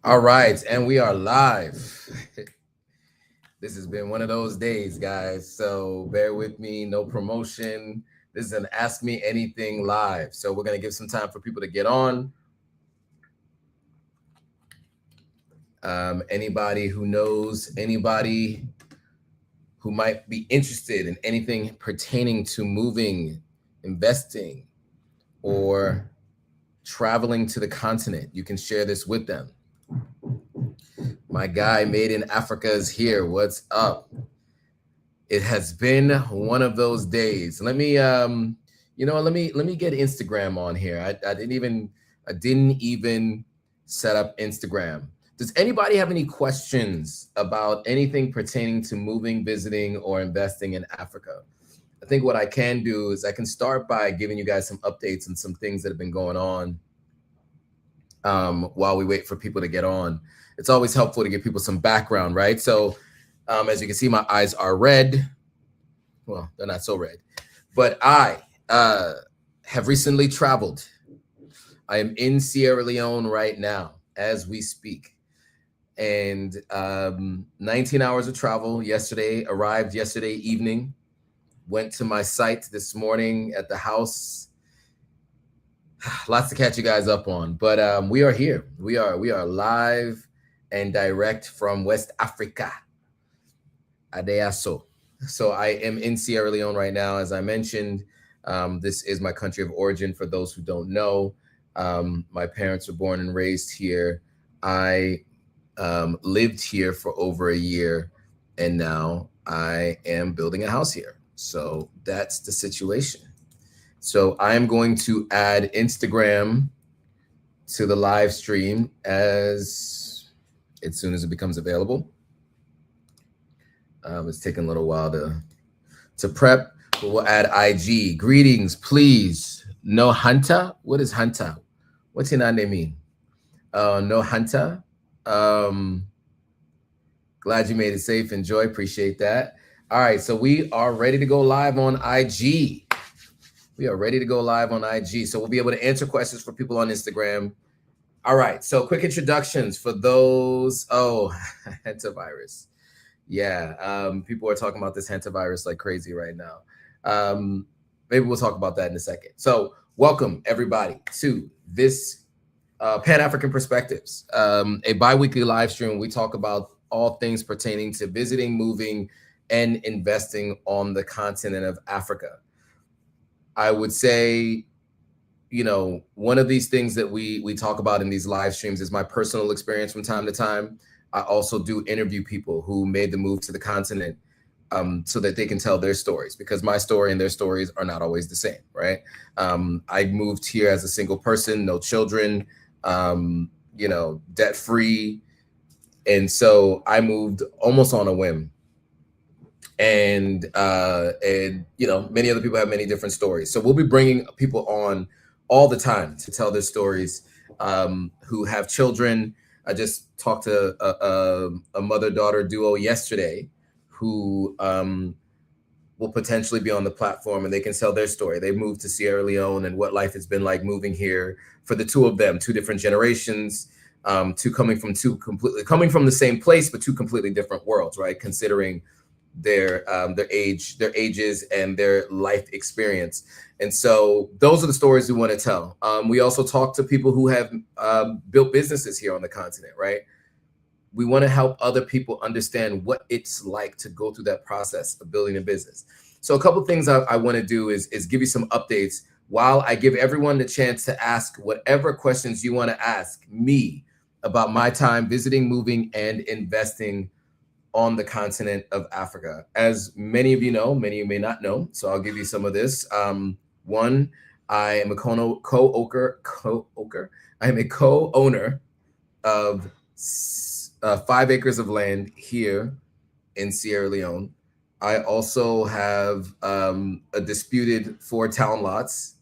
All right, and we are live. This has been one of those days, guys. So bear with me. No promotion. This is an Ask Me Anything live. So we're gonna give some time for people to get on. Anybody who knows anybody who might be interested in anything pertaining to moving, investing, or traveling to the continent, you can share this with them. My guy Made in Africa is here. What's up? It has been one of those days. Let me get Instagram on here. I didn't even set up Instagram. Does anybody have any questions about anything pertaining to moving, visiting, or investing in Africa? I think what I can do is I can start by giving you guys some updates and some things that have been going on while we wait for people to get on. It's always helpful to give people some background, right? So, as you can see, my eyes are red. Well, they're not so red, but I have recently traveled. I am in Sierra Leone right now as we speak. And 19 hours of travel yesterday, arrived yesterday evening, went to my site this morning at the house. Lots to catch you guys up on, but we are here. We are live and direct from West Africa. Adeaso. So I am in Sierra Leone right now. As I mentioned, this is my country of origin for those who don't know. My parents were born and raised here. I lived here for over a year, and now I am building a house here. So that's the situation. So I am going to add Instagram to the live stream as soon as it becomes available. It's taking a little while to prep, but we'll add IG. Greetings, please. No Hunter? What is Hunter? What's your name mean? No Hunter. Glad you made it safe. Enjoy. Appreciate that. All right, so we are ready to go live on IG. We are ready to go live on IG. So we'll be able to answer questions for people on Instagram. All right, so quick introductions for those. Oh, hantavirus. Yeah, people are talking about this hantavirus like crazy right now. Maybe we'll talk about that in a second. So welcome everybody to this Pan-African Perspectives, a bi-weekly live stream. We talk about all things pertaining to visiting, moving, and investing on the continent of Africa. I would say, one of these things that we talk about in these live streams is my personal experience from time to time. I also do interview people who made the move to the continent so that they can tell their stories, because my story and their stories are not always the same, right? I moved here as a single person, no children, debt-free. And so I moved almost on a whim. And many other people have many different stories. So we'll be bringing people on all the time to tell their stories, who have children. I just talked to a mother-daughter duo yesterday who will potentially be on the platform, and they can tell their story. They moved to Sierra Leone and what life has been like moving here for the two of them, two different generations, coming from the same place, but two completely different worlds, right? Considering their ages and their life experience. And so those are the stories we want to tell. We also talk to people who have built businesses here on the continent, right? We want to help other people understand what it's like to go through that process of building a business. So a couple of things I want to do is give you some updates while I give everyone the chance to ask whatever questions you want to ask me about my time visiting, moving, and investing on the continent of Africa. As many of you know, many of you may not know, so I'll give you some of this. One, I am a co-owner of 5 acres of land here in Sierra Leone. I also have a disputed 4 town lots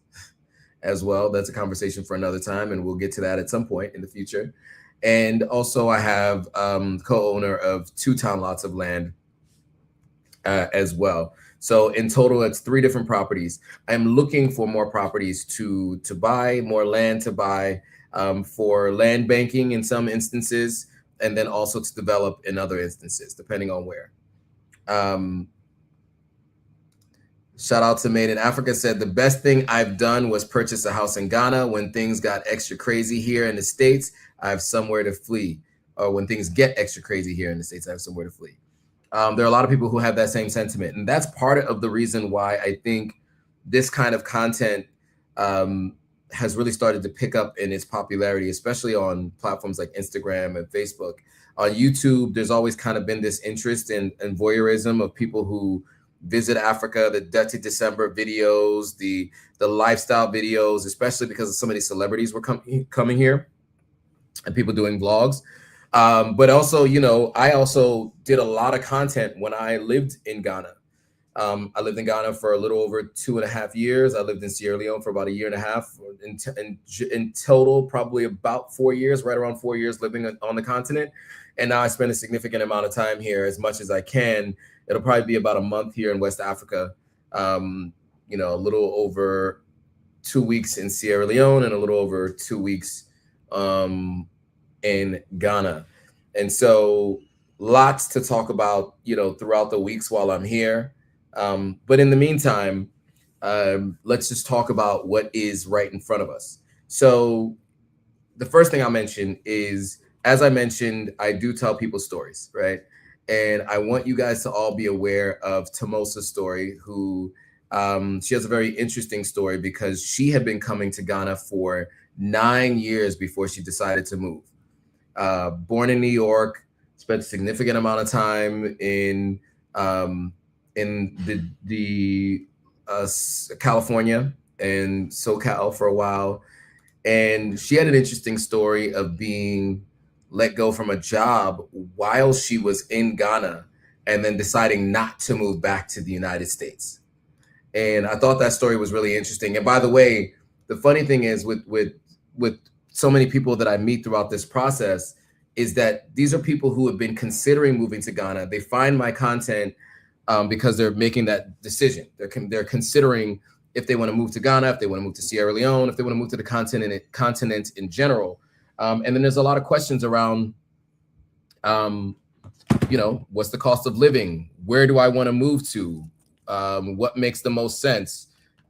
as well. That's a conversation for another time, and we'll get to that at some point in the future. And also I have co-owner of 2 town lots of land as well. So in total, it's 3 different properties. I'm looking for more properties to buy, more land to buy. for land banking in some instances, and then also to develop in other instances, depending on where. Shout out to Made in Africa said, the best thing I've done was purchase a house in Ghana. When things got extra crazy here in the States, I have somewhere to flee. Or when things get extra crazy here in the States, I have somewhere to flee. There are a lot of people who have that same sentiment. And that's part of the reason why I think this kind of content has really started to pick up in its popularity, especially on platforms like Instagram and Facebook. On YouTube, there's always kind of been this interest in voyeurism of people who visit Africa, the Dirty December videos, the lifestyle videos, especially because so many celebrities were coming here and people doing vlogs. But also, you know, I also did a lot of content when I lived in Ghana. I lived in Ghana for a little over 2.5 years. I lived in Sierra Leone for about 1.5 years. In total, probably about 4 years, right around 4 years living on the continent. And now I spend a significant amount of time here, as much as I can. It'll probably be about a month here in West Africa. You know, a little over 2 weeks in Sierra Leone and a little over 2 weeks in Ghana. And so lots to talk about, you know, throughout the weeks while I'm here. But in the meantime, let's just talk about what is right in front of us. So the first thing I'll mention is, as I mentioned, I do tell people stories, right? And I want you guys to all be aware of Tamosa's story, who she has a very interesting story because she had been coming to Ghana for 9 years before she decided to move. Born in New York, spent a significant amount of time in the California and SoCal for a while. And she had an interesting story of being let go from a job while she was in Ghana and then deciding not to move back to the United States. And I thought that story was really interesting. And by the way, the funny thing is with so many people that I meet throughout this process is that these are people who have been considering moving to Ghana. They find my content because they're making that decision. They're considering if they want to move to Ghana, if they want to move to Sierra Leone, if they want to move to the continent in general. And then there's a lot of questions around, you know, what's the cost of living? Where do I want to move to? What makes the most sense?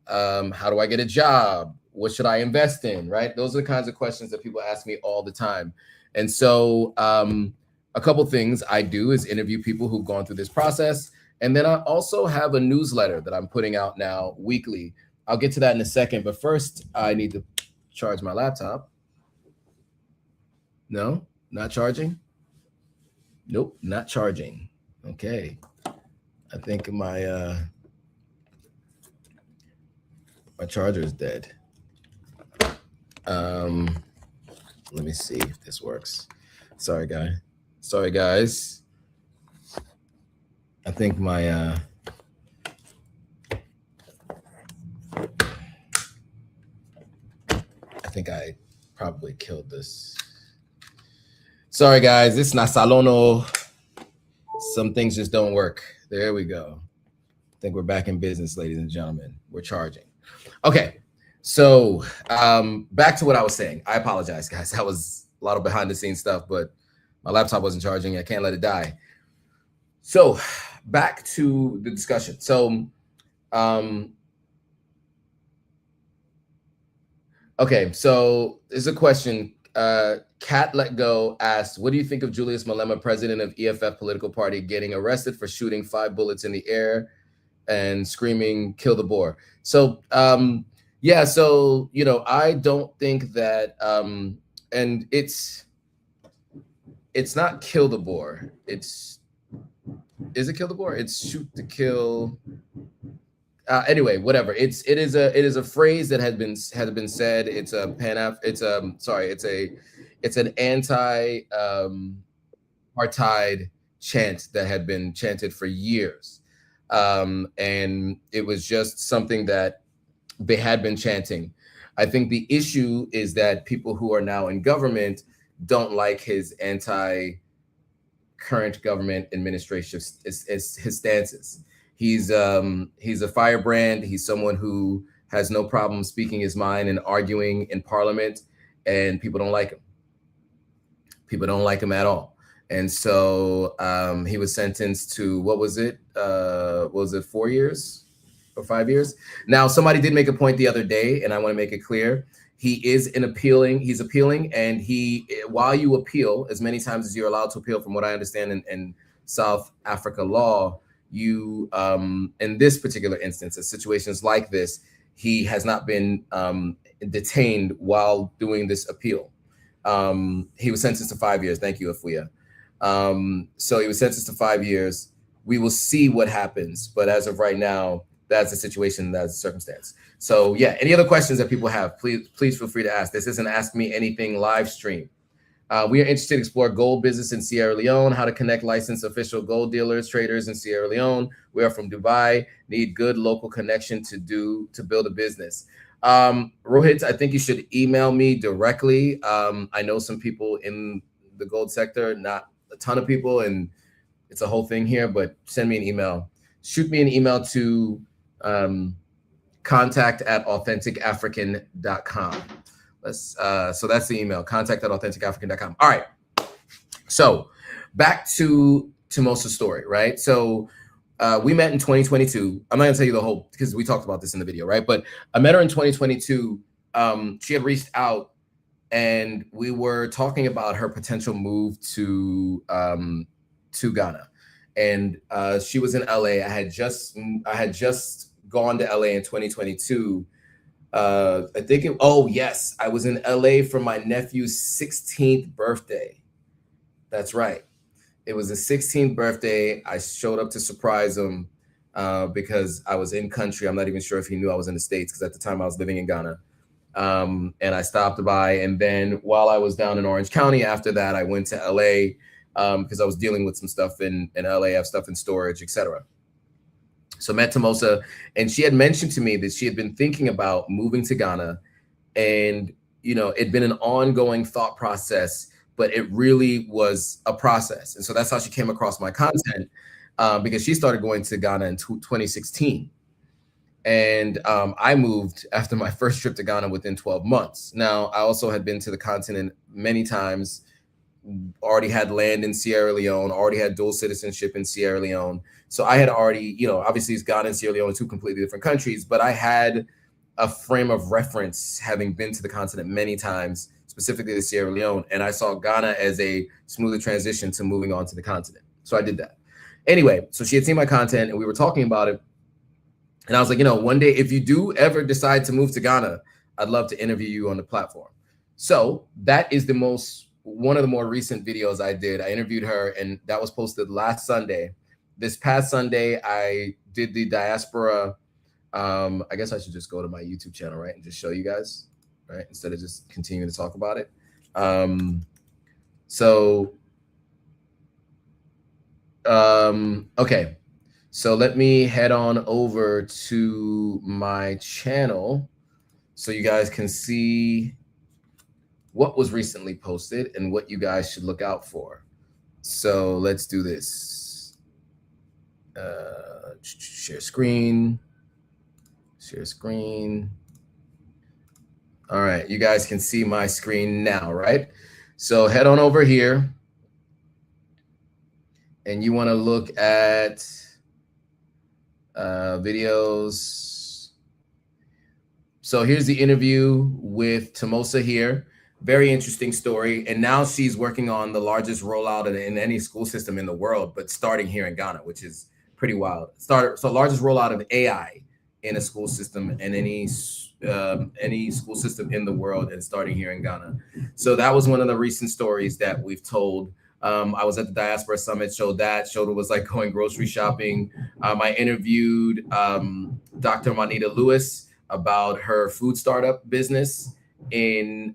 How do I get a job? What should I invest in, right? Those are the kinds of questions that people ask me all the time. And so a couple things I do is interview people who've gone through this process. And then I also have a newsletter that I'm putting out now weekly. I'll get to that in a second, but first I need to charge my laptop. No, not charging. Nope, not charging. Okay. I think my charger is dead. Let me see if this works. Sorry, guys. I think my I think I probably killed this. Sorry, guys. It's not Salono. Some things just don't work. There we go. I think we're back in business, ladies and gentlemen. We're charging. Okay. So back to what I was saying. I apologize, guys. That was a lot of behind the scenes stuff, but my laptop wasn't charging. I can't let it die. So back to the discussion. So, okay. So there's a question. Cat Let Go asked, what do you think of Julius Malema, president of EFF political party, getting arrested for shooting 5 bullets in the air and screaming, kill the Boer? So, yeah, so, you know, I don't think that, and it's not kill the Boer. Is it kill the Boer? It's shoot to kill. Anyway, whatever. It is a phrase that has been said. It's an anti apartheid chant that had been chanted for years, and it was just something that they had been chanting. I think the issue is that people who are now in government don't like his current government administration, his stances. He's a firebrand. He's someone who has no problem speaking his mind and arguing in parliament. and people don't like him. People don't like him at all. And so he was sentenced to, what was it? 4 years or 5 years? Now, somebody did make a point the other day, and I want to make it clear. He's appealing, and while you appeal, as many times as you're allowed to appeal, from what I understand in South Africa law, you, in this particular instance, in situations like this, he has not been detained while doing this appeal. He was sentenced to 5 years. Thank you, Afuya. So he was sentenced to 5 years. We will see what happens. But as of right now, that's the situation, that's the circumstance. So yeah, any other questions that people have, please feel free to ask. This is an Ask Me Anything live stream. We are interested to explore gold business in Sierra Leone, how to connect licensed official gold dealers, traders in Sierra Leone. We are from Dubai, need good local connection to build a business. Rohit, I think you should email me directly. I know some people in the gold sector, not a ton of people, and it's a whole thing here, but send me an email. Shoot me an email to contact@authenticafrican.com. So that's the email, contact@authenticafrican.com. All right. So back to Tomosa's story, right? So we met in 2022. I'm not gonna tell you the whole, because we talked about this in the video, right? But I met her in 2022. She had reached out, and we were talking about her potential move to Ghana. And she was in LA. I had just gone to LA in 2022. I was in LA for my nephew's 16th birthday. That's right. It was his 16th birthday. I showed up to surprise him because I was in country. I'm not even sure if he knew I was in the States, because at the time I was living in Ghana. And I stopped by. And then while I was down in Orange County, after that, I went to LA because I was dealing with some stuff in LA. I have stuff in storage, etc. So met Tomosa, and she had mentioned to me that she had been thinking about moving to Ghana, and it'd been an ongoing thought process, but it really was a process. And so that's how she came across my content, because she started going to Ghana in 2016. And I moved after my first trip to Ghana within 12 months. Now, I also had been to the continent many times, already had land in Sierra Leone, already had dual citizenship in Sierra Leone. So I had already, obviously it's Ghana and Sierra Leone, two completely different countries, but I had a frame of reference having been to the continent many times, specifically to Sierra Leone. And I saw Ghana as a smoother transition to moving on to the continent. So I did that. Anyway, so she had seen my content and we were talking about it. And I was like, one day, if you do ever decide to move to Ghana, I'd love to interview you on the platform. So that is one of the more recent videos I did. I interviewed her, and that was posted last Sunday. This past Sunday, I did the diaspora. I guess I should just go to my YouTube channel, right, and just show you guys, right, instead of just continuing to talk about it. Okay. So let me head on over to my channel so you guys can see what was recently posted and what you guys should look out for. So let's do this. Share screen. All right, you guys can see my screen now, right? So head on over here, and you want to look at videos. So here's the interview with Tomosa here. Very interesting story. And now she's working on the largest rollout in any school system in the world, but starting here in Ghana, which is pretty wild. So largest rollout of AI in a school system and any school system in the world, and starting here in Ghana. So that was one of the recent stories that we've told. I was at the Diaspora Summit, showed it was like going grocery shopping. I interviewed Dr. Juanita Lewis about her food startup business in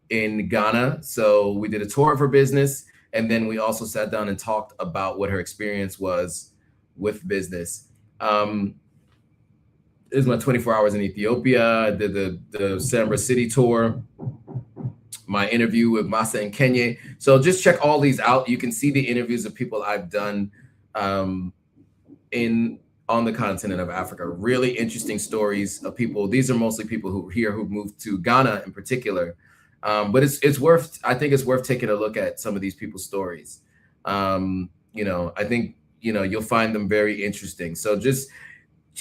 Ghana. So we did a tour of her business, and then we also sat down and talked about what her experience was with business. It was my 24 hours in Ethiopia. I did the Sambra City tour, my interview with Masa in Kenya. So just check all these out. You can see the interviews of people I've done in on the continent of Africa. Really interesting stories of people. These are mostly people who moved to Ghana in particular. But it's worth, I think it's worth taking a look at some of these people's stories. I think, you'll find them very interesting. So just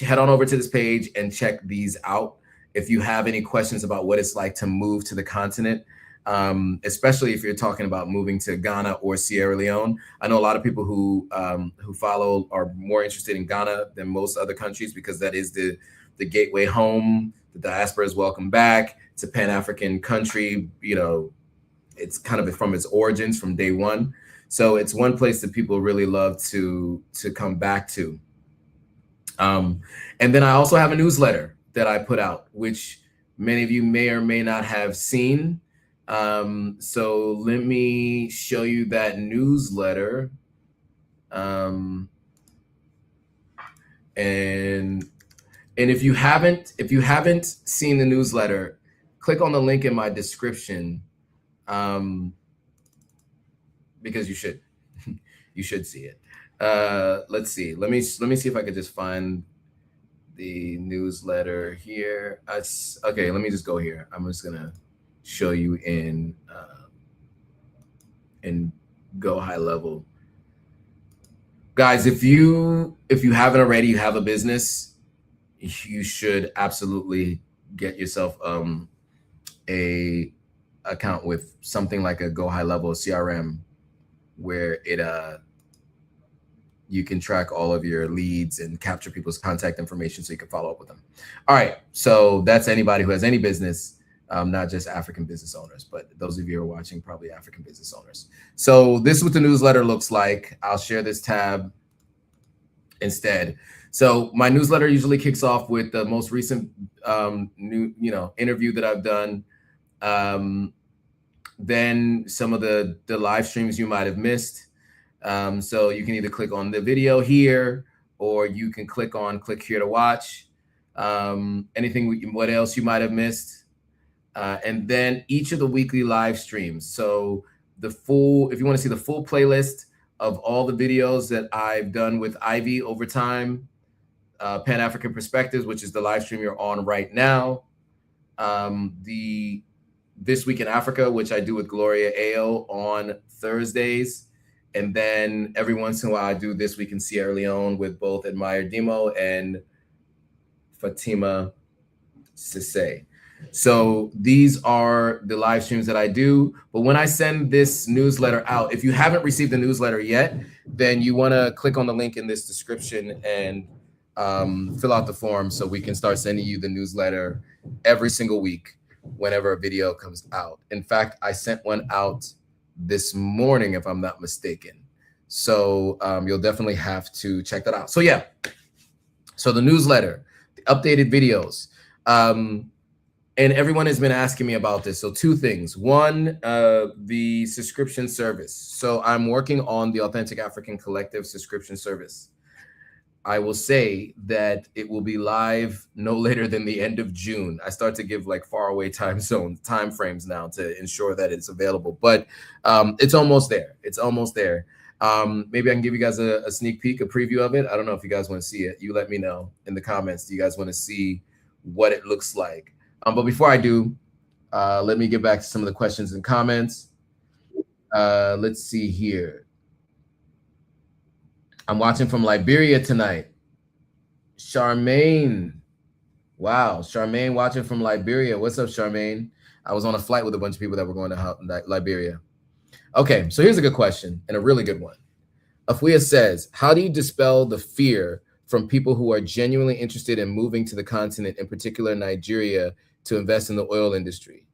head on over to this page and check these out. If you have any questions about what it's like to move to the continent, especially if you're talking about moving to Ghana or Sierra Leone. I know a lot of people who follow are more interested in Ghana than most other countries because that is the gateway home. The diaspora is welcome back. It's a Pan-African country. It's kind of from its origins from day one. So it's one place that people really love to come back to. And then I also have a newsletter that I put out, which many of you may or may not have seen. So let me show you that newsletter. And if you haven't seen the newsletter, click on the link in my description, because you should see it. Let's see. Let me see if I could just find the newsletter here. Okay, let me just go here. I'm just gonna show you in Go High Level. Guys, if you haven't already, you have a business, you should absolutely get yourself a account with something like a Go High Level CRM, where you can track all of your leads and capture people's contact information so you can follow up with them. All right, so that's anybody who has any business, not just African business owners, but those of you who are watching, probably African business owners. So this is what the newsletter looks like. I'll share this tab instead. So my newsletter usually kicks off with the most recent interview that I've done. Then some of the live streams you might have missed. So you can either click on the video here, or you can click here to watch. What else you might have missed. And then each of the weekly live streams. So if you want to see the full playlist of all the videos that I've done with Ivy over time, Pan-African Perspectives, which is the live stream you're on right now, the This Week in Africa, which I do with Gloria Ayo on Thursdays, and then every once in a while I do This Week in Sierra Leone with both Admire Demo and Fatima Sisse. So these are the live streams that I do. But when I send this newsletter out, if you haven't received the newsletter yet, then you want to click on the link in this description and fill out the form so we can start sending you the newsletter every single week whenever a video comes out. In fact, I sent one out this morning, if I'm not mistaken. So you'll definitely have to check that out. So yeah, so the newsletter, the updated videos. And everyone has been asking me about this. So two things. One, the subscription service. So I'm working on the Authentic African Collective subscription service. I will say that it will be live no later than the end of June. I start to give like faraway time frames now to ensure that it's available, but it's almost there. It's almost there. Maybe I can give you guys a sneak peek, a preview of it. I don't know if you guys want to see it. You let me know in the comments. Do you guys want to see what it looks like? But before I do, let me get back to some of the questions and comments. Let's see here. I'm watching from Liberia tonight. Charmaine. Wow, Charmaine watching from Liberia. What's up, Charmaine? I was on a flight with a bunch of people that were going to Liberia. Okay, so here's a good question and a really good one. Afua says, how do you dispel the fear from people who are genuinely interested in moving to the continent, in particular Nigeria, to invest in the oil industry?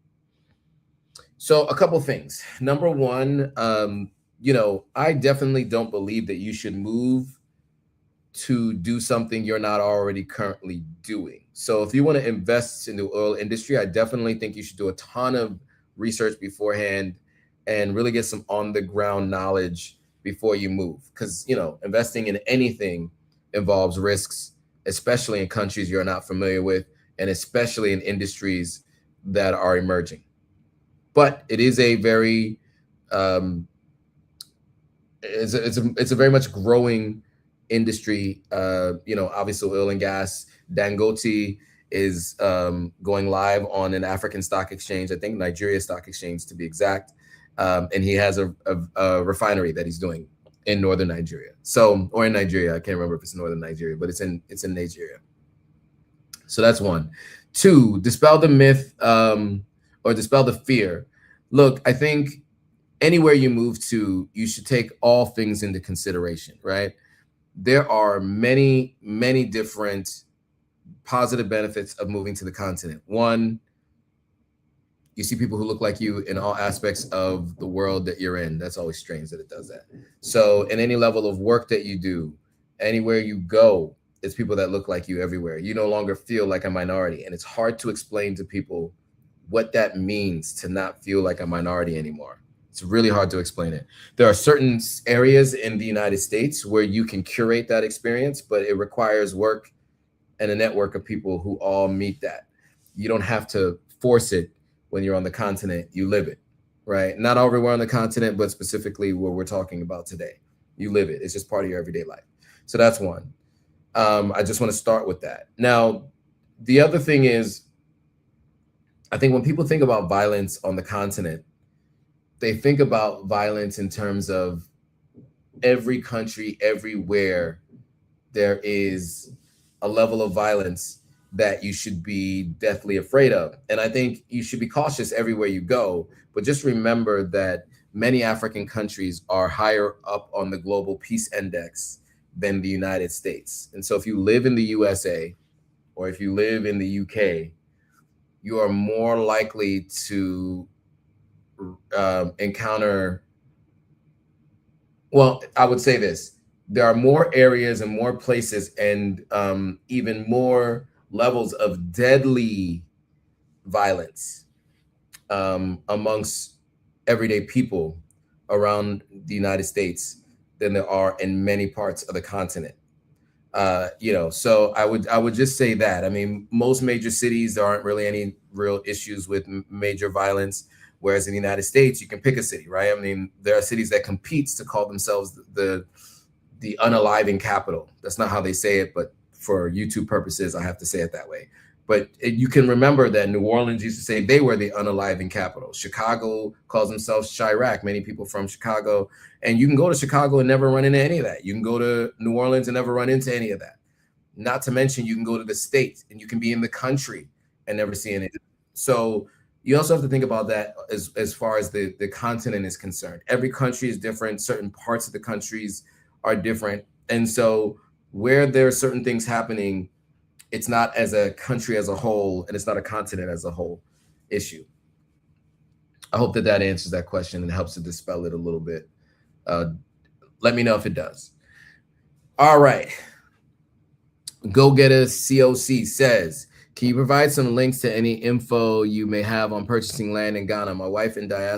So a couple things. Number one, I definitely don't believe that you should move to do something you're not already currently doing. So if you want to invest in the oil industry, I definitely think you should do a ton of research beforehand and really get some on the ground knowledge before you move. Because, investing in anything involves risks, especially in countries you're not familiar with, and especially in industries that are emerging. But it is a very, it's a very much growing industry. Obviously oil and gas. Dangote is going live on an African stock exchange, I think Nigeria Stock Exchange to be exact. And he has a refinery that he's doing in northern Nigeria. Or in Nigeria, I can't remember if it's northern Nigeria, but it's in Nigeria. So that's one. Two, dispel the myth or dispel the fear. Look, I think anywhere you move to, you should take all things into consideration, right? There are many, many different positive benefits of moving to the continent. One, you see people who look like you in all aspects of the world that you're in. That's always strange that it does that. So in any level of work that you do, anywhere you go, it's people that look like you everywhere. You no longer feel like a minority. And it's hard to explain to people what that means to not feel like a minority anymore. It's really hard to explain it. There are certain areas in the United States where you can curate that experience, but it requires work and a network of people who all meet that. You don't have to force it when you're on the continent, you live it, right? Not everywhere on the continent, but specifically what we're talking about today. You live it. It's just part of your everyday life. So that's one. I just want to start with that. Now, the other thing is, I think when people think about violence on the continent, they think about violence in terms of every country, everywhere there is a level of violence that you should be deathly afraid of. And I think you should be cautious everywhere you go, but just remember that many African countries are higher up on the global peace index than the United States. And so if you live in the USA or if you live in the UK, you are more likely to encounter, well, I would say this, there are more areas and more places and even more levels of deadly violence amongst everyday people around the United States than there are in many parts of the continent. So I would just say that. I mean, most major cities, there aren't really any real issues with major violence. Whereas in the United States, you can pick a city, right? I mean, there are cities that compete to call themselves the unaliving capital. That's not how they say it, but for YouTube purposes, I have to say it that way. But you can remember that New Orleans used to say they were the unaliving capital. Chicago calls themselves Chirac, many people from Chicago. And you can go to Chicago and never run into any of that. You can go to New Orleans and never run into any of that. Not to mention, you can go to the state and you can be in the country and never see any. So you also have to think about that as far as the continent is concerned. Every country is different. Certain parts of the countries are different. And so where there are certain things happening, it's not as a country as a whole, and it's not a continent as a whole issue. I hope that answers that question and helps to dispel it a little bit. Let me know if it does. All right. Go Get a COC says, can you provide some links to any info you may have on purchasing land in Ghana? My wife and I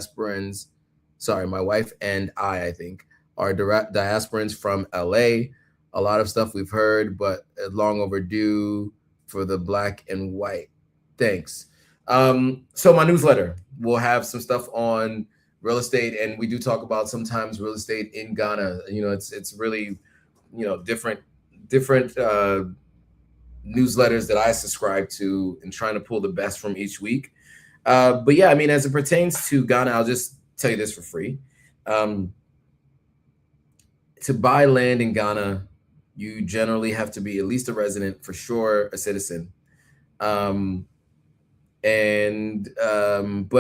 think, are diasporans from LA. A lot of stuff we've heard, but long overdue for the black and white. Thanks. So my newsletter will have some stuff on real estate, and we do talk about sometimes real estate in Ghana. It's really, different newsletters that I subscribe to and trying to pull the best from each week. But yeah, I mean, as it pertains to Ghana, I'll just tell you this for free. To buy land in Ghana, you generally have to be at least a resident, for sure, a citizen. But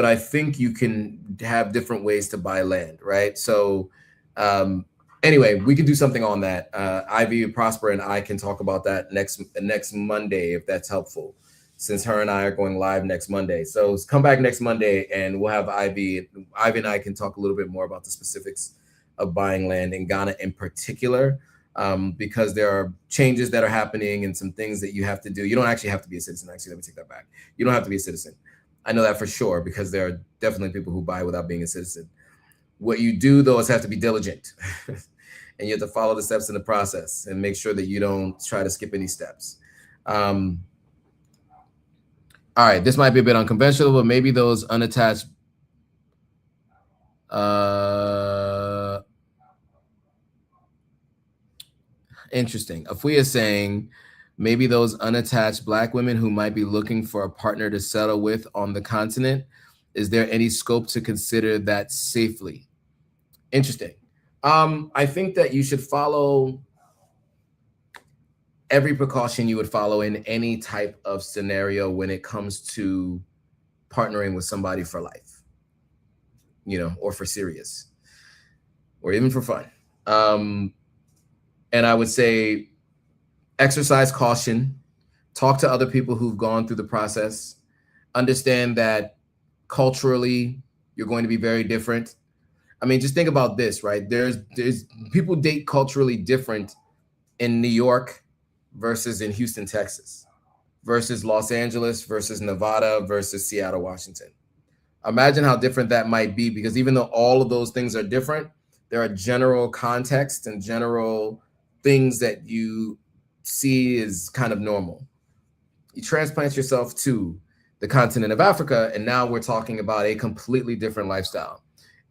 I think you can have different ways to buy land, right? So anyway, we can do something on that. Ivy, Prosper, and I can talk about that next Monday, if that's helpful, since her and I are going live next Monday. So come back next Monday and we'll have Ivy and I can talk a little bit more about the specifics of buying land in Ghana in particular, because there are changes that are happening and some things that you have to do. You don't actually have to be a citizen. Actually, let me take that back. You don't have to be a citizen. I know that for sure, because there are definitely people who buy without being a citizen. What you do, though, is have to be diligent. And you have to follow the steps in the process and make sure that you don't try to skip any steps. All right, this might be a bit unconventional, but maybe those unattached Interesting. Afuya is saying maybe those unattached Black women who might be looking for a partner to settle with on the continent. Is there any scope to consider that safely? Interesting. I think that you should follow every precaution you would follow in any type of scenario when it comes to partnering with somebody for life, or for serious, or even for fun. And I would say exercise caution, talk to other people who've gone through the process, understand that culturally you're going to be very different. I mean, just think about this, right? There's people date culturally different in New York versus in Houston, Texas, versus Los Angeles versus Nevada versus Seattle, Washington. Imagine how different that might be, because even though all of those things are different, there are general contexts and general things that you see is kind of normal. You transplant yourself to the continent of Africa, and now we're talking about a completely different lifestyle.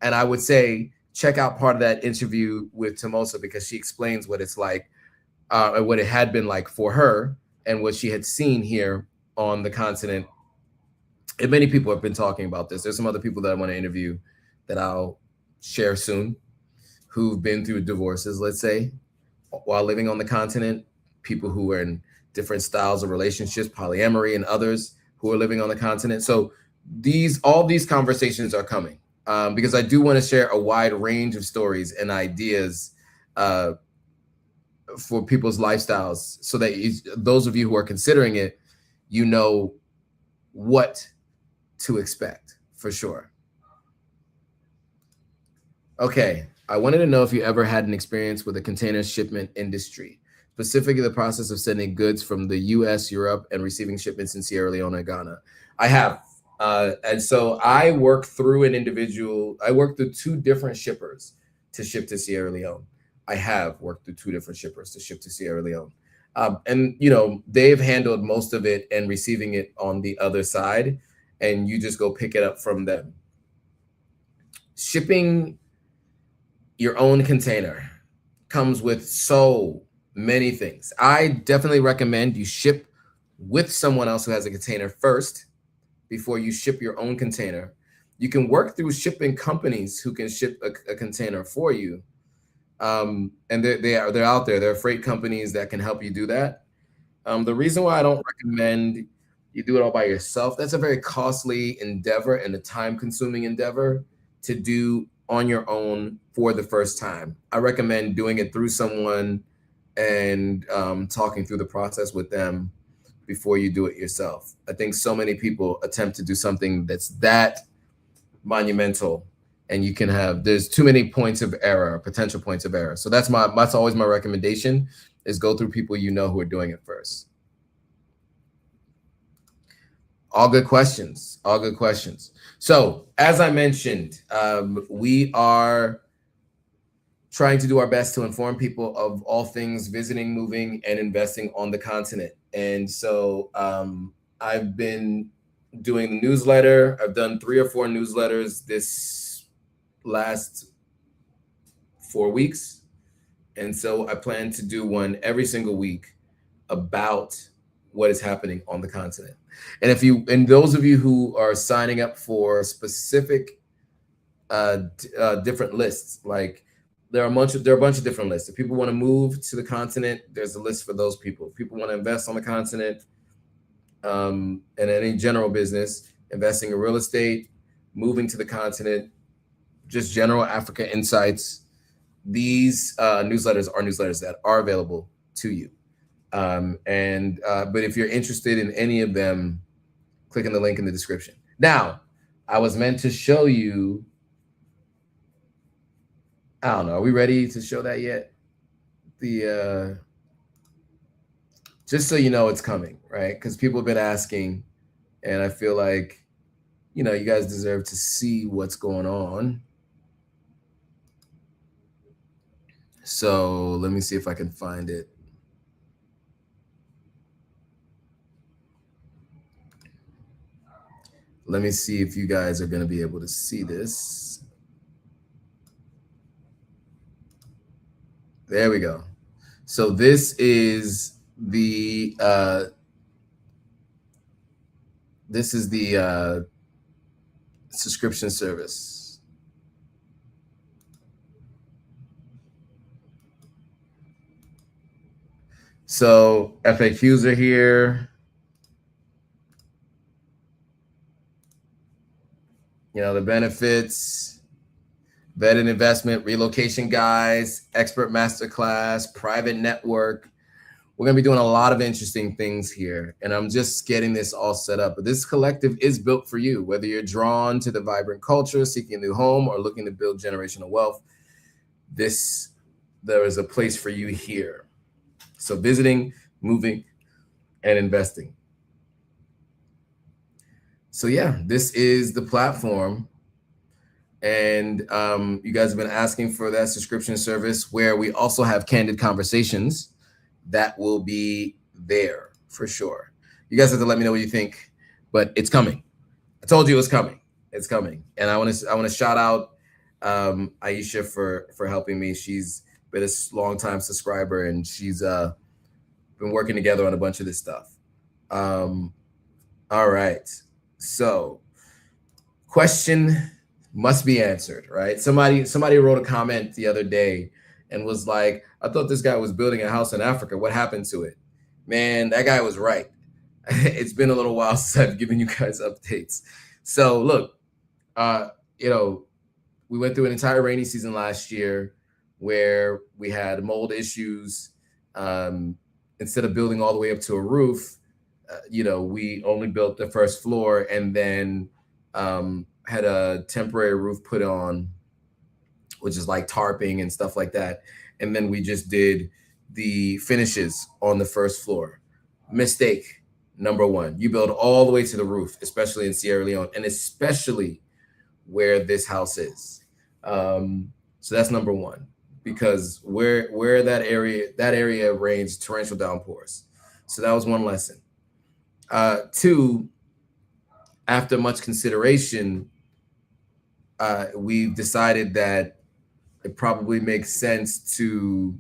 And I would say check out part of that interview with Tomosa, because she explains what it's like, and what it had been like for her, and what she had seen here on the continent. And many people have been talking about this. There's some other people that I want to interview that I'll share soon, who've been through divorces, let's say, while living on the continent, people who are in different styles of relationships, polyamory, and others who are living on the continent. So all these conversations are coming, because I do want to share a wide range of stories and ideas for people's lifestyles, so that those of you who are considering it, what to expect for sure. Okay, I wanted to know if you ever had an experience with the container shipment industry, specifically the process of sending goods from the US, Europe, and receiving shipments in Sierra Leone and Ghana. I have. And so I worked through two different shippers to ship to Sierra Leone. I have worked through two different shippers to ship to Sierra Leone. And they've handled most of it and receiving it on the other side, and you just go pick it up from them. Shipping your own container comes with so many things. I definitely recommend you ship with someone else who has a container first before you ship your own container. You can work through shipping companies who can ship a container for you. And they're out there. There are freight companies that can help you do that. The reason why I don't recommend you do it all by yourself, that's a very costly endeavor and a time-consuming endeavor to do on your own for the first time. I recommend doing it through someone and talking through the process with them before you do it yourself. I think so many people attempt to do something that's that monumental, and there's too many points of error, potential points of error. So that's always my recommendation, is go through people who are doing it first. All good questions. So as I mentioned, we are trying to do our best to inform people of all things visiting, moving, and investing on the continent. And so I've been doing the newsletter. I've done 3 or 4 newsletters this last 4 weeks. And so I plan to do one every single week about what is happening on the continent. And those of you who are signing up for specific different lists, like there are a bunch of different lists. If people want to move to the continent, there's a list for those people. If people want to invest on the continent, and any general business, investing in real estate, moving to the continent, just general Africa insights, these newsletters are newsletters that are available to you. But if you're interested in any of them, click on the link in the description. Now, I was meant to show you, I don't know, are we ready to show that yet? Just so you know it's coming, right? Because people have been asking, and I feel like, you guys deserve to see what's going on. So let me see if I can find it. Let me see if you guys are going to be able to see this. There we go. So this is the subscription service. So FAQs are here. You know, the benefits, vetted investment, relocation guys, expert masterclass, private network. We're going to be doing a lot of interesting things here, and I'm just getting this all set up. But this collective is built for you, whether you're drawn to the vibrant culture, seeking a new home, or looking to build generational wealth. There is a place for you here. So visiting, moving, and investing. So yeah, this is the platform. And you guys have been asking for that subscription service where we also have candid conversations that will be there for sure. You guys have to let me know what you think, but it's coming. I told you it's coming. It's coming. And I want to shout out Aisha for helping me. She's been a long time subscriber, and she's been working together on a bunch of this stuff. All right. So question must be answered, right? Somebody wrote a comment the other day and was like, I thought this guy was building a house in Africa. What happened to it? Man, that guy was right. It's been a little while since I've given you guys updates. So look, you know, we went through an entire rainy season last year where we had mold issues. Instead of building all the way up to a roof, you know, we only built the first floor and then had a temporary roof put on, which is like tarping and stuff like that. And then we just did the finishes on the first floor. Mistake number one. You build all the way to the roof, especially in Sierra Leone, and especially where this house is. So that's number one, because where that area rains torrential downpours. So that was one lesson. Two, after much consideration, we've decided that it probably makes sense to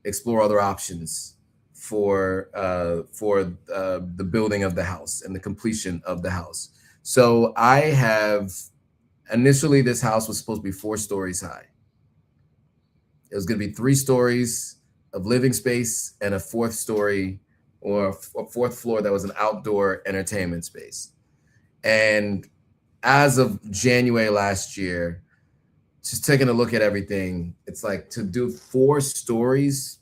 explore other options for the building of the house and the completion of the house. So I have initially, this house was supposed to be 4 stories high. It was going to be 3 stories of living space and a 4th story or a 4th floor that was an outdoor entertainment space. And as of January last year, just taking a look at everything, it's like to do 4 stories,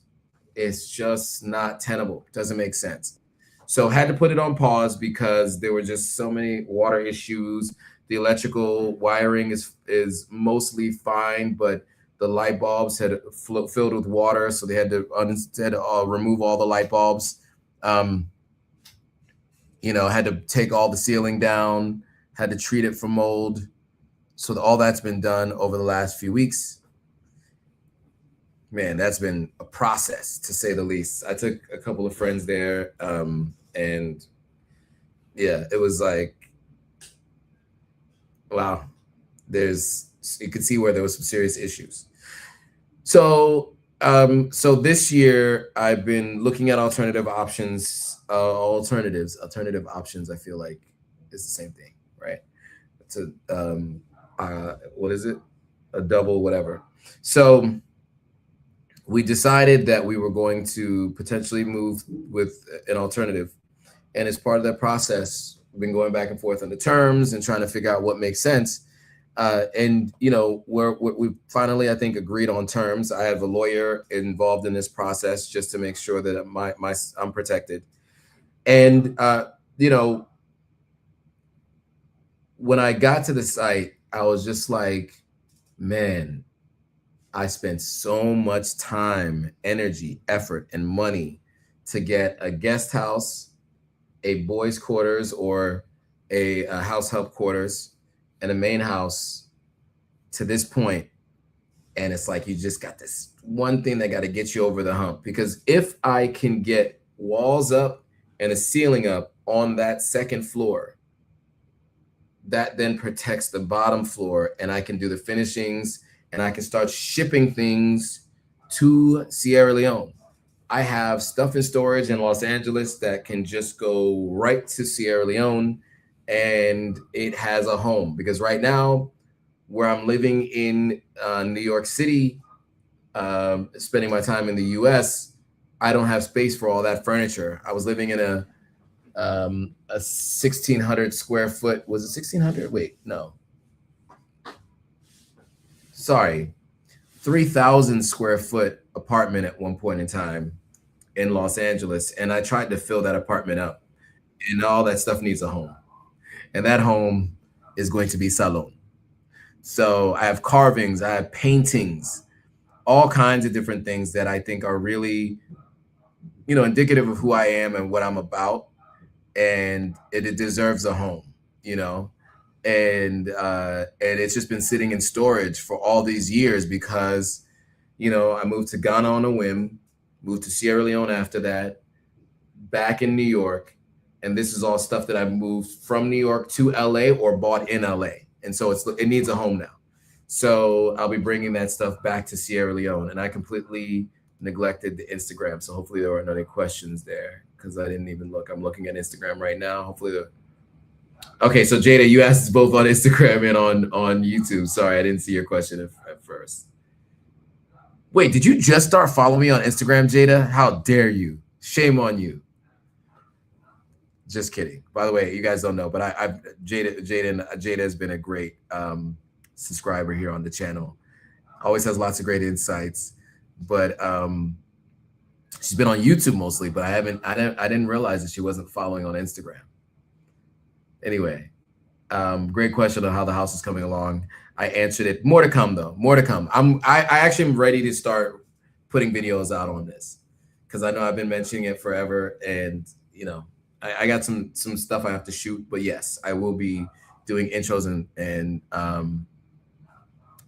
it's just not tenable. Doesn't make sense. So had to put it on pause because there were just so many water issues. The electrical wiring is mostly fine, but the light bulbs had filled with water, so they had to remove all the light bulbs. You know, had to take all the ceiling down, had to treat it for mold. So all that's been done over the last few weeks. Man, that's been a process, to say the least. I took a couple of friends there, and yeah, it was like, wow, you could see where there was some serious issues. So this year I've been looking at alternative options. Alternative options, I feel like, is the same thing, right? It's what is it? A double whatever. So we decided that we were going to potentially move with an alternative. And as part of that process, we've been going back and forth on the terms and trying to figure out what makes sense. And, you know, we finally, I think, agreed on terms. I have a lawyer involved in this process just to make sure that I'm protected. And, you know, when I got to the site, I was just like, man, I spent so much time, energy, effort, and money to get a guest house, a boys' quarters, or a house help quarters, and a main house to this point. And it's like, you just got this one thing that got to get you over the hump. Because if I can get walls up and a ceiling up on that second floor, that then protects the bottom floor, and I can do the finishings and I can start shipping things to Sierra Leone. I have stuff in storage in Los Angeles that can just go right to Sierra Leone, and it has a home. Because right now, where I'm living in New York City, spending my time in the US, I don't have space for all that furniture. I was living in a 1,600 square foot. Was it 1,600? Wait, no. Sorry, 3,000 square foot apartment at one point in time in Los Angeles, and I tried to fill that apartment up, and all that stuff needs a home, and that home is going to be salon. So I have carvings, I have paintings, all kinds of different things that I think are really, indicative of who I am and what I'm about, and it deserves a home, and it's just been sitting in storage for all these years because I moved to Ghana on a whim, moved to Sierra Leone after that, back in New York, and this is all stuff that I've moved from New York to LA or bought in LA, and so it needs a home now. So I'll be bringing that stuff back to Sierra Leone, and I completely neglected the Instagram. So hopefully there weren't any questions there because I didn't even look. I'm looking at Instagram right now. Hopefully okay. So Jada, you asked us both on Instagram and on YouTube. Sorry, I didn't see your question at first. Wait, did you just start following me on Instagram, Jada? How dare you? Shame on you. Just kidding. By the way, you guys don't know, but Jada has been a great subscriber here on the channel. Always has lots of great insights, but she's been on YouTube mostly. But I didn't realize that she wasn't following on Instagram. Anyway, great question on how the house is coming along. I answered it. More to come, though. More to come. I actually am ready to start putting videos out on this because I know I've been mentioning it forever, and I got some stuff I have to shoot. But yes, I will be doing intros and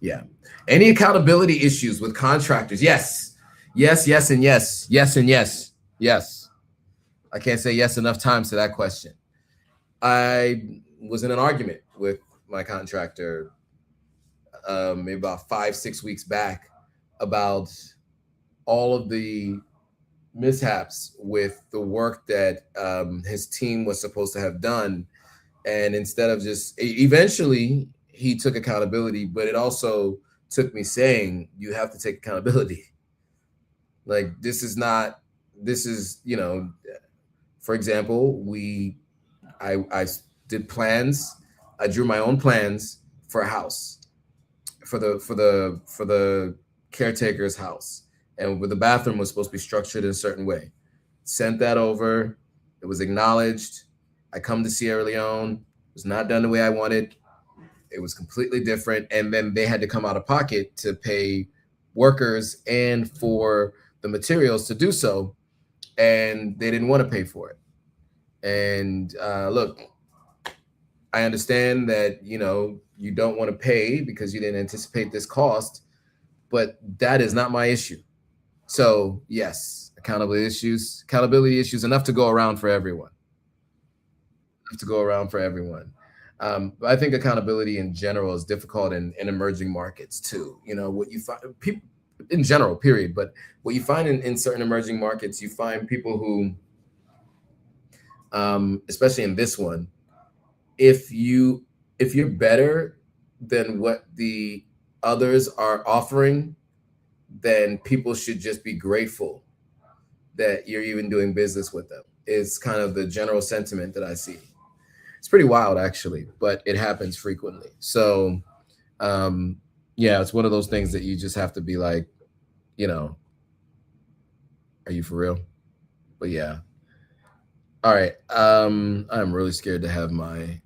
yeah. Any accountability issues with contractors? Yes, yes, and yes, yes, and yes, yes. I can't say yes enough times to that question. I was in an argument with my contractor maybe about 5-6 weeks back about all of the mishaps with the work that his team was supposed to have done. And instead of just eventually he took accountability, but it also took me saying, you have to take accountability. Like, this is, for example, I did plans. I drew my own plans for a house for the caretaker's house, and where the bathroom was supposed to be structured in a certain way. Sent that over. It was acknowledged. I come to Sierra Leone. It was not done the way I wanted. It was completely different, and then they had to come out of pocket to pay workers and for the materials to do so, and they didn't want to pay for it. And look, I understand that you don't want to pay because you didn't anticipate this cost, but that is not my issue. So yes, accountability issues enough to go around for everyone. I think accountability in general is difficult in emerging markets too. What you find people in general, period. But what you find in certain emerging markets, you find people who, especially in this one, if you're better than what the others are offering, then people should just be grateful that you're even doing business with them. Is kind of the general sentiment that I see. It's pretty wild, actually, but it happens frequently. So, yeah, it's one of those things that you just have to be like, are you for real? But yeah. All right. I'm really scared to have my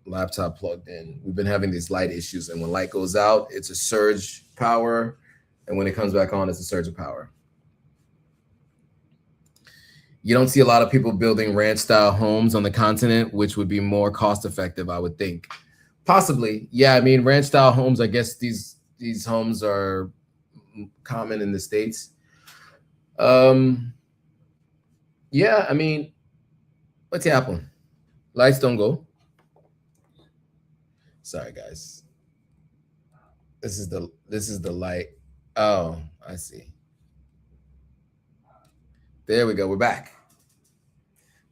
laptop plugged in. We've been having these light issues, and when light goes out, it's a surge power, and when it comes back on, it's a surge of power. You don't see a lot of people building ranch style homes on the continent, which would be more cost effective, I would think. Possibly. Yeah, I mean, ranch style homes, I guess these homes are common in the States. Yeah, I mean, what's happening? Lights don't go. Sorry, guys. This is the light. Oh, I see. There we go. We're back.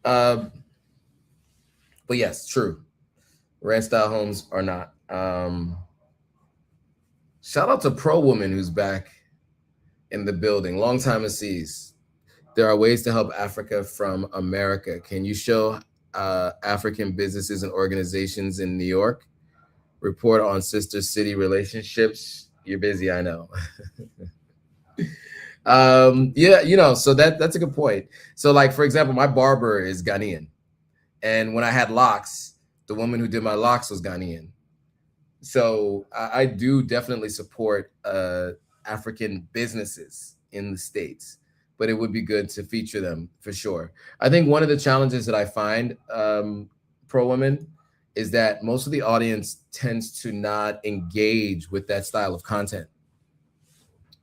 But yes, true. Ranch style homes are not. Shout out to Pro Woman who's back in the building. Long time to seize. There are ways to help Africa from America. Can you show African businesses and organizations in New York? Report on sister city relationships. You're busy, I know. Yeah, so that's a good point. So, like, for example, my barber is Ghanaian, and when I had locks, the woman who did my locks was Ghanaian. So I do definitely support African businesses in the States, but it would be good to feature them for sure. I think one of the challenges that I find, Pro Women, is that most of the audience tends to not engage with that style of content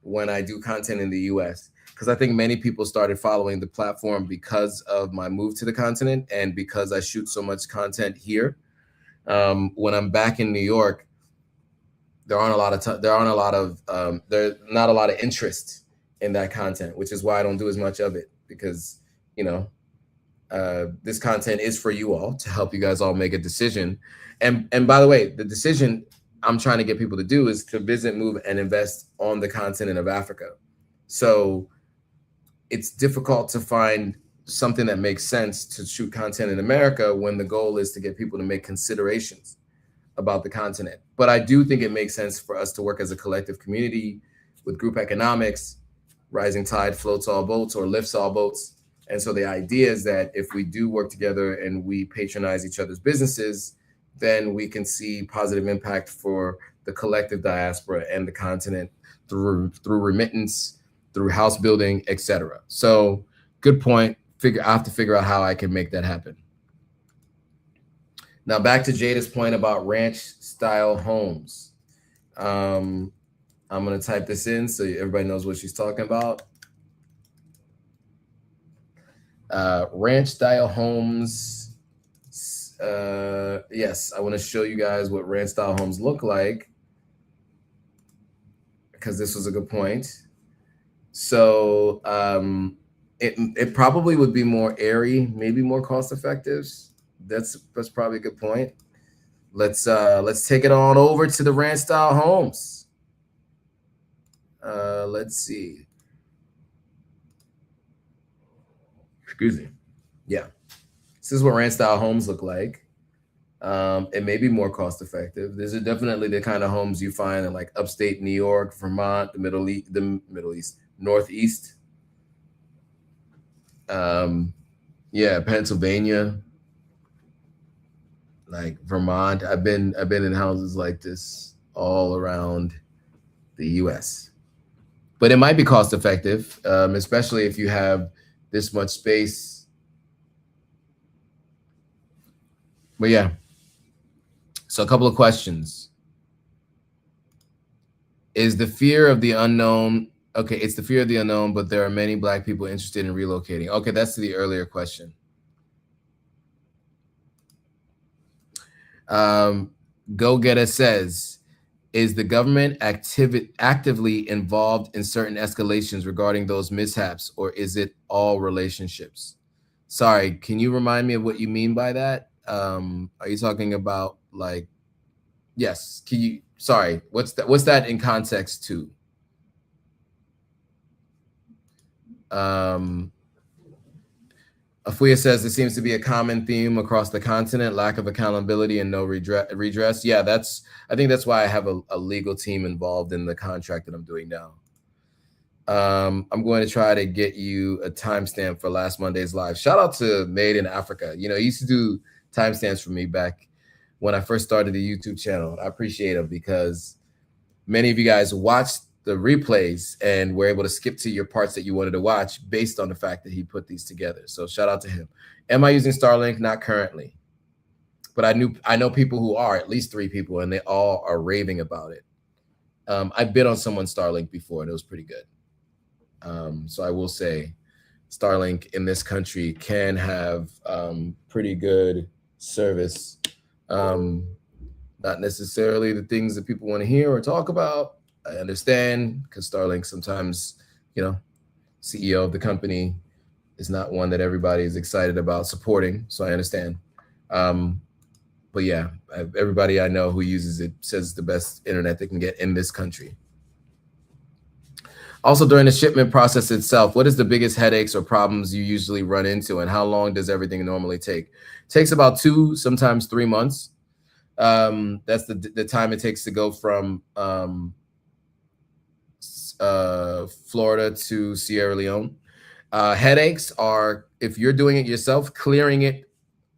when I do content in the US. Because I think many people started following the platform because of my move to the continent and because I shoot so much content here. When I'm back in New York, there's not a lot of interest in that content, which is why I don't do as much of it, because this content is for you all to help you guys all make a decision. And by the way, the decision I'm trying to get people to do is to visit, move, and invest on the continent of Africa. So it's difficult to find something that makes sense to shoot content in America when the goal is to get people to make considerations about the continent. But I do think it makes sense for us to work as a collective community with group economics. Rising tide floats all boats or lifts all boats. And so the idea is that if we do work together and we patronize each other's businesses, then we can see positive impact for the collective diaspora and the continent through remittance, through house building, etc. So good point. I have to figure out how I can make that happen. Now back to Jada's point about ranch style homes. I'm going to type this in so everybody knows what she's talking about. Ranch style homes. Yes, I want to show you guys what ranch style homes look like, because this was a good point. So it probably would be more airy, maybe more cost effective. That's probably a good point. Let's take it on over to the ranch style homes. Let's see. Excuse me. Yeah. This is what ranch style homes look like. It may be more cost effective. These are definitely the kind of homes you find in like upstate New York, Vermont, the Middle East, Northeast. Yeah, Pennsylvania, like Vermont. I've been in houses like this all around the US. But it might be cost effective, especially if you have this much space. But yeah, so a couple of questions. Is the fear of the unknown? Okay, it's the fear of the unknown, but there are many Black people interested in relocating. Okay, that's the earlier question. Go Getter says, is the government actively involved in certain escalations regarding those mishaps, or is it all relationships? Sorry, can you remind me of what you mean by that? Are you talking about like, yes, can you, sorry, what's that in context to? Afuya says there seems to be a common theme across the continent: lack of accountability and no redress. Yeah, I think that's why I have a legal team involved in the contract that I'm doing now. I'm going to try to get you a timestamp for last Monday's live. Shout out to Made in Africa. He used to do timestamps for me back when I first started the YouTube channel. I appreciate him because many of you guys watched the replays and were able to skip to your parts that you wanted to watch based on the fact that he put these together. So shout out to him. Am I using Starlink? Not currently, but I know people who are, at least 3 people, and they all are raving about it. I bid on someone's Starlink before and it was pretty good. So I will say Starlink in this country can have pretty good service. Not necessarily the things that people want to hear or talk about. I understand, because Starlink sometimes, CEO of the company is not one that everybody is excited about supporting. So I understand. But yeah, everybody I know who uses it says it's the best internet they can get in this country. Also, during the shipment process itself, what is the biggest headaches or problems you usually run into, and how long does everything normally take? It takes about 2, sometimes 3 months. That's the time it takes to go from Florida to Sierra Leone. Headaches are, if you're doing it yourself, clearing it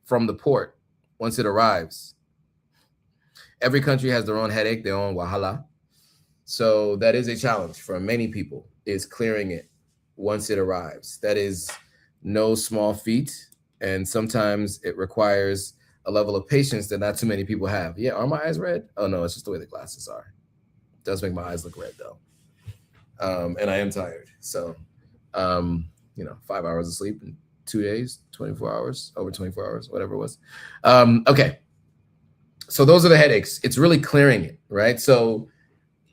from the port once it arrives. Every country has their own headache, their own wahala. So that is a challenge for many people, is clearing it once it arrives. That is no small feat. And sometimes it requires a level of patience that not too many people have. Yeah, are my eyes red? Oh no, it's just the way the glasses are. It does make my eyes look red though. And I am tired. So, 5 hours of sleep in 2 days, 24 hours, over 24 hours, whatever it was. Okay. So those are the headaches. It's really clearing it, right? So,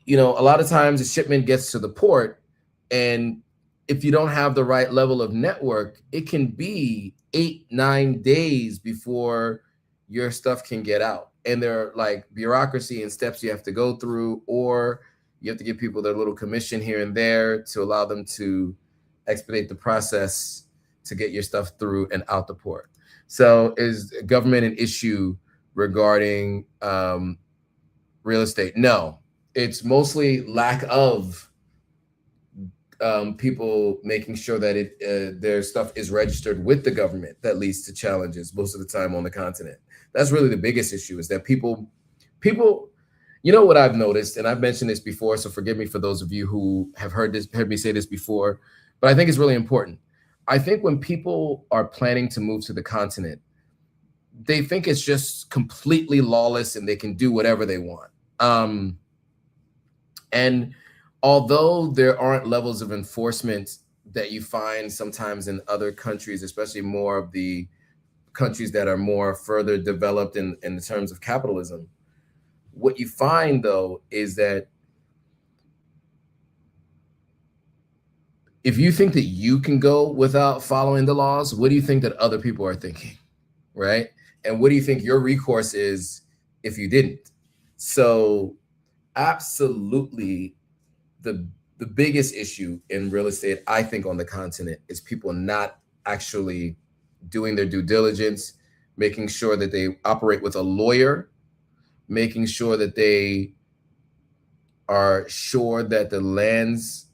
a lot of times the shipment gets to the port, and if you don't have the right level of network, it can be 8-9 days before your stuff can get out. And there are like bureaucracy and steps you have to go through, or you have to give people their little commission here and there to allow them to expedite the process to get your stuff through and out the port. So is government an issue regarding real estate? No. It's mostly lack of people making sure that their stuff is registered with the government that leads to challenges most of the time on the continent. That's really the biggest issue, is that people, what I've noticed, and I've mentioned this before, so forgive me for those of you who have heard me say this before, but I think it's really important. I think when people are planning to move to the continent, they think it's just completely lawless and they can do whatever they want. And although there aren't levels of enforcement that you find sometimes in other countries, especially more of the countries that are more further developed in the terms of capitalism, what you find though is that if you think that you can go without following the laws, what do you think that other people are thinking, right? And what do you think your recourse is if you didn't? So absolutely, the biggest issue in real estate, I think, on the continent is people not actually doing their due diligence, making sure that they operate with a lawyer, making sure that they are sure that the lands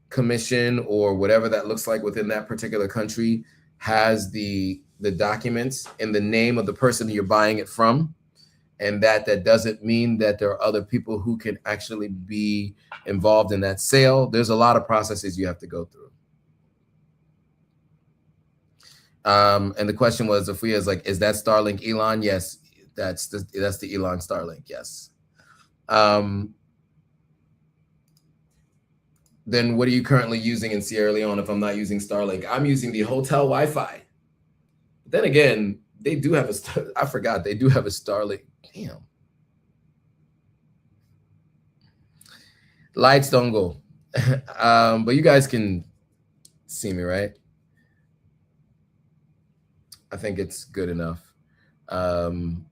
commission or whatever that looks like within that particular country has the documents in the name of the person you're buying it from. And that doesn't mean that there are other people who can actually be involved in that sale. There's a lot of processes you have to go through. And the question was, if we is like, is that Starlink Elon? Yes, that's the Elon Starlink. Yes. Then what are you currently using in Sierra Leone? If I'm not using Starlink, I'm using the hotel Wi-Fi. Then again, they do have I forgot, they do have a Starlink. Damn. Lights don't go. But you guys can see me, right? I think it's good enough. I'm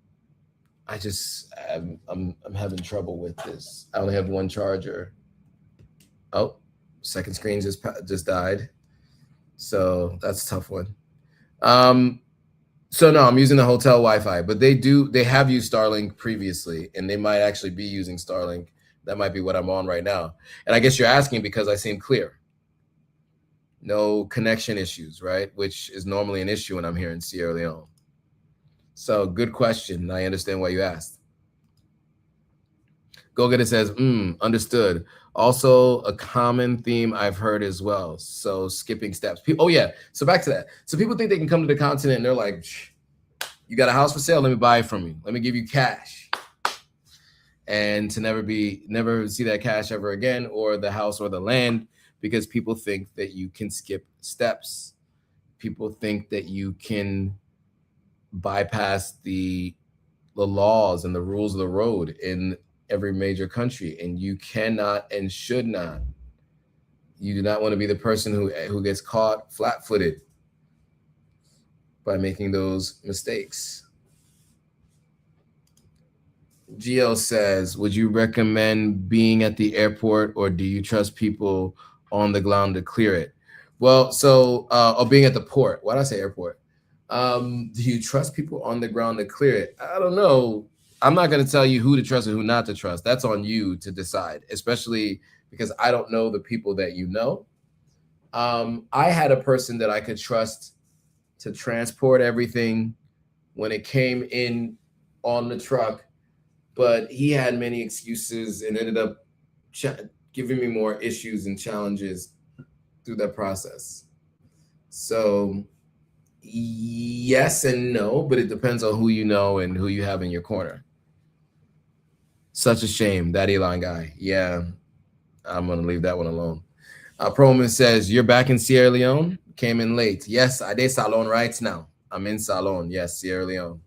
having trouble with this. I only have one charger. Oh, second screen just died. So that's a tough one. So no, I'm using the hotel Wi-Fi, but they have used Starlink previously, and they might actually be using Starlink. That might be what I'm on right now. And I guess you're asking because I seem clear. No connection issues, right? Which is normally an issue when I'm here in Sierra Leone. So good question. I understand why you asked. Go Get It says, understood. Also a common theme I've heard as well. So skipping steps. Oh yeah. So back to that. So people think they can come to the continent and they're like, you got a house for sale? Let me buy it from you. Let me give you cash. And to never see that cash ever again, or the house or the land, because people think that you can skip steps. People think that you can bypass the laws and the rules of the road in every major country, and you cannot and should not. You do not want to be the person who gets caught flat-footed by making those mistakes. GL says, would you recommend being at the airport, or do you trust people on the ground to clear it? Well, so, or being at the port. Why did I say airport? Do you trust people on the ground to clear it? I don't know. I'm not going to tell you who to trust and who not to trust. That's on you to decide, especially because I don't know the people that you know. I had a person that I could trust to transport everything when it came in on the truck, but he had many excuses and ended up giving me more issues and challenges through that process. So yes and no, but it depends on who you know and who you have in your corner. Such a shame, that Elon guy. Yeah, I'm going to leave that one alone. Proman says, you're back in Sierra Leone? Came in late. Yes, I did Salon right now. I'm in Salon. Yes, Sierra Leone.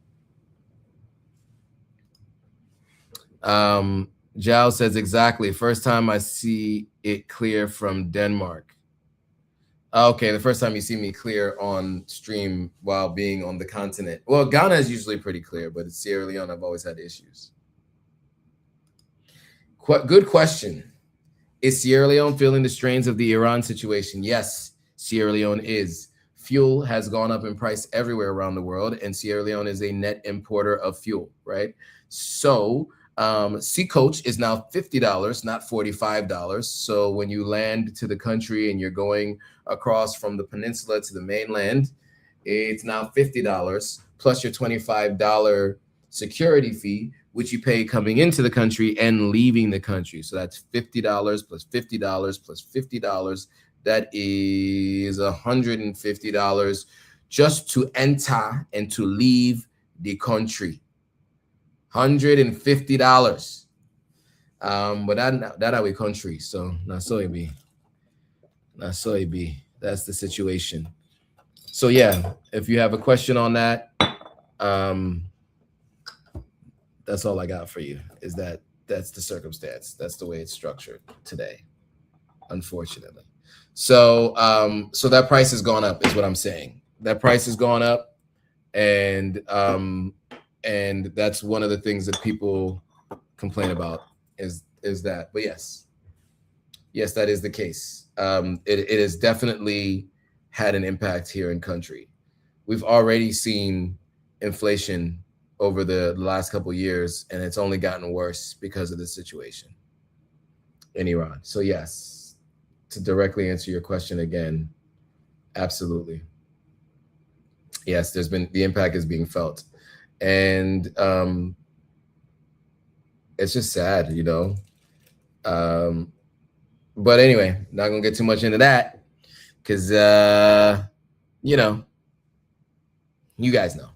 Jao says, exactly. First time I see it clear from Denmark. Okay, the first time you see me clear on stream while being on the continent. Well, Ghana is usually pretty clear, but in Sierra Leone, I've always had issues. Good question. Is Sierra Leone feeling the strains of the Iran situation? Yes, Sierra Leone is. Fuel has gone up in price everywhere around the world, and Sierra Leone is a net importer of fuel, right? So Sea Coach is now $50, not $45. So when you land to the country and you're going across from the peninsula to the mainland, it's now $50 plus your $25 security fee, which you pay coming into the country and leaving the country. So that's $50 plus $50 plus $50. That is $150 just to enter and to leave the country. $150. But that our country. So not so it be. Not so it be. That's the situation. So yeah, if you have a question on that, that's all I got for you, is that's the circumstance. That's the way it's structured today, unfortunately. So so that price has gone up is what I'm saying. That price has gone up, and that's one of the things that people complain about is that. But yes, that is the case. It has definitely had an impact here in country. We've already seen inflation over the last couple of years, and it's only gotten worse because of the situation in Iran. So yes, to directly answer your question again, absolutely. Yes, the impact is being felt. And it's just sad, you know. But anyway, not gonna get too much into that, because you know, you guys know.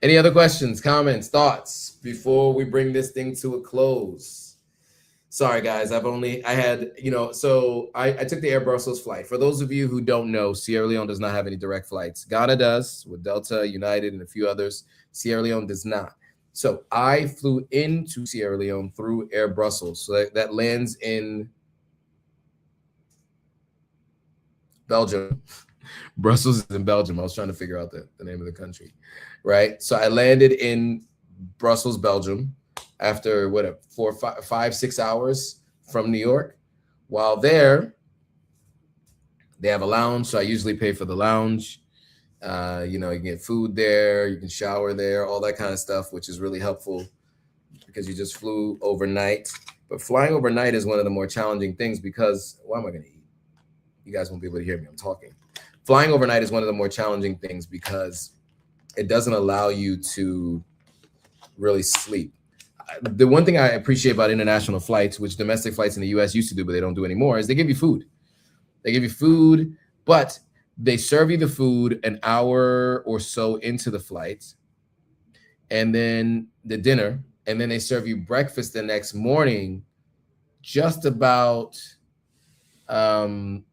Any other questions, comments, thoughts before we bring this thing to a close? Sorry, guys, I had, you know, so I took the Air Brussels flight. For those of you who don't know, Sierra Leone does not have any direct flights. Ghana does with Delta, United, and a few others. Sierra Leone does not. So I flew into Sierra Leone through Air Brussels. So that lands in Belgium. Brussels is in Belgium. I was trying to figure out the name of the country, right? So I landed in Brussels, Belgium, after 5-6 hours from New York. While there, they have a lounge, so I usually pay for the lounge. You know, you can get food there, you can shower there, all that kind of stuff, which is really helpful because you just flew overnight. But flying overnight is one of the more challenging things because, what am I going to eat? You guys won't be able to hear me. I'm talking. Flying overnight is one of the more challenging things because it doesn't allow you to really sleep. The one thing I appreciate about international flights, which domestic flights in the US used to do, but they don't do anymore, is they give you food. They give you food, but they serve you the food an hour or so into the flight, and then the dinner, and then they serve you breakfast the next morning, just about an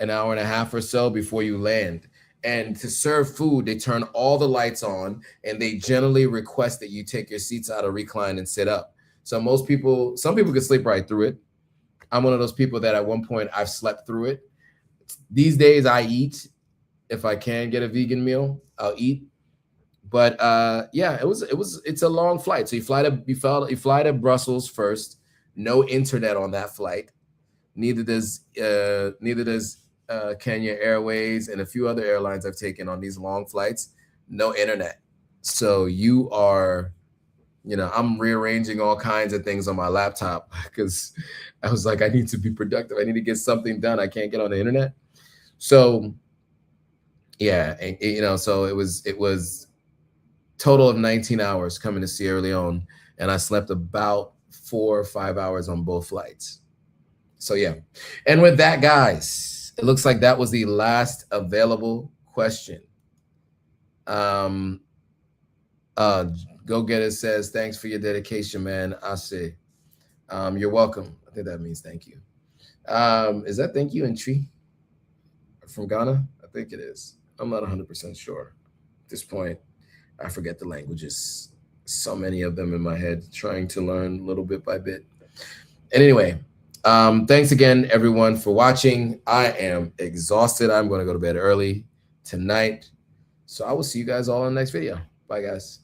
hour and a half or so before you land. And to serve food, they turn all the lights on, and they generally request that you take your seats out of recline and sit up. So some people can sleep right through it. I'm one of those people that at one point I've slept through it. These days I eat. If I can get a vegan meal, I'll eat. But yeah, it's a long flight. So you fly to Brussels first. No internet on that flight. Neither does Kenya Airways and a few other airlines I've taken on these long flights. No internet. So you are, I'm rearranging all kinds of things on my laptop because I was like, I need to be productive. I need to get something done. I can't get on the internet. So yeah, and, so it was total of 19 hours coming to Sierra Leone, and I slept about 4 or 5 hours on both flights. So yeah, and with that, guys, it looks like that was the last available question. Go Get It says, thanks for your dedication, man. I say, you're welcome. I think that means thank you. Is that thank you in Tree from Ghana? I think it is. I'm not 100% sure at this point. I forget the languages. So many of them in my head, trying to learn little bit by bit. And anyway, thanks again, everyone, for watching. I am exhausted. I'm going to go to bed early tonight. So I will see you guys all in the next video. Bye, guys.